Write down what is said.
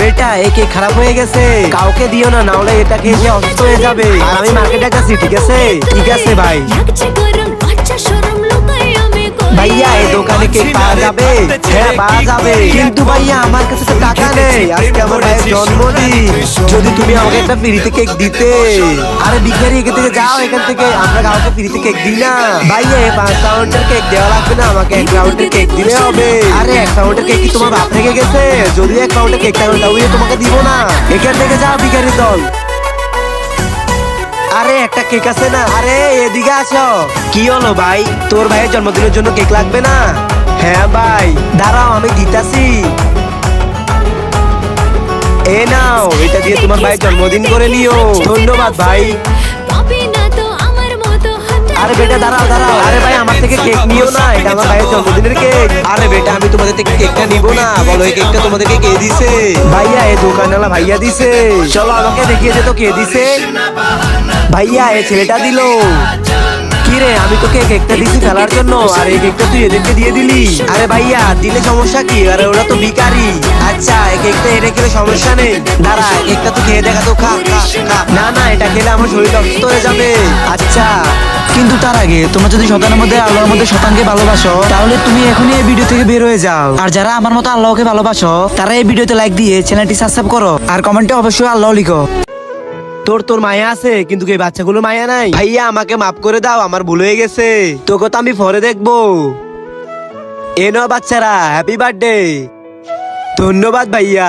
বেটা এই কেক খারাপ হয়ে গেছে, কাউকে দিও না, না হলে এটা খেয়ে অসুস্থ হয়ে যাবে। আর আমি মার্কেটে যাচ্ছি, ঠিক আছে? ঠিক আছে ভাই। ভাইয়া এই দোকানে কেক পাওয়া যাবে? হ্যাঁ পাওয়া যাবে, কিন্তু ভাইয়া আমার কাছে তো টাকা নেই, আজকে আমার ভাইয়ের জন্মদিন, যদি তুমি আমাকে একটা ফ্রিতে কেক দিতে। আরে ভিখারি, এখান থেকে যাও, এখান থেকে, আমরা কাউকে ফ্রিতে কেক দিই না। ভাইয়া এই 5 রাউন্ডের কেক দেওয়া লাগবে না, আমাকে 1 রাউন্ডের কেক দিলে হবে। আরে 1 রাউন্ডের কেক কি তোমার বাপ রেখে গেছে? যদি 1 রাউন্ডের কেক থাকে তাহলে তোমাকে দিব না, এখান থেকে যাও ভিখারি দল। আরে একটা কেক আছে না? আরে এদিকে আসো। কি হলো ভাই, তোর ভাইয়ের জন্মদিনের জন্য কেক লাগবে না? হ্যাঁ ভাই, দাঁড়াও আমি দিতাছি। এ নাও, এটা দিয়ে তোমার ভাইয়ের জন্মদিন করে নিও। ধন্যবাদ ভাই। আরে বেটা দাঁড়াও দাঁড়াও, আরে ভাই আমার থেকে কেক নিও না, এটা আমার ভাইয়ের জন্মদিনের কেক। আরে বেটা আমি তোমাদের থেকে কেকটা নিব না, বলো এই কেকটা তোমাদেরকে কে দিছে? ভাইয়া এই দোকানওয়ালা ভাইয়া দিছে। চলো আমাকে দেখিয়ে দে তো কে দিছে। ভাইয়া এই ছেলেটা দিলো। কি রে, আমি তোকে কেকটা দিছি ফেলার জন্য, আর এই কেকটা তুই এদেরকে দিয়ে দিলি? আরে ভাইয়া দিলে সমস্যা কি? আরে ওরা তো ভিখারি। আচ্ছা এই কেকটা এনে খেলে সমস্যা নেই, দাঁড়া কেকটা তুই খেয়ে দেখা তো, খা খা খা। না না, এটা খেলে আমার শরীর অসুস্থ হয়ে যাবে। আচ্ছা, কিন্তু তার আগে তোমরা যদি শতানের মধ্যে আল্লাহর মধ্যে শতানকে ভালোবাসো, তাহলে তুমি এখনই এই ভিডিও থেকে বের হয়ে যাও। আর যারা আমার মতো আল্লাহকে ভালোবাসো, তারা এই ভিডিওতে লাইক দিয়ে চ্যানেলটি সাবস্ক্রাইব করো, আর কমেন্টে অবশ্যই আল্লাহ লিখো। তোর মায়া আছে, কিন্তু এই বাচ্চাগুলো মায়া নাই। ভাইয়া আমাকে মাফ করে দাও, আমার ভুল হয়ে গেছে, তোকে তো আমি পরে দেখবো। এ নাও বাচ্চারা, হ্যাপি বার্থডে। ধন্যবাদ ভাইয়া।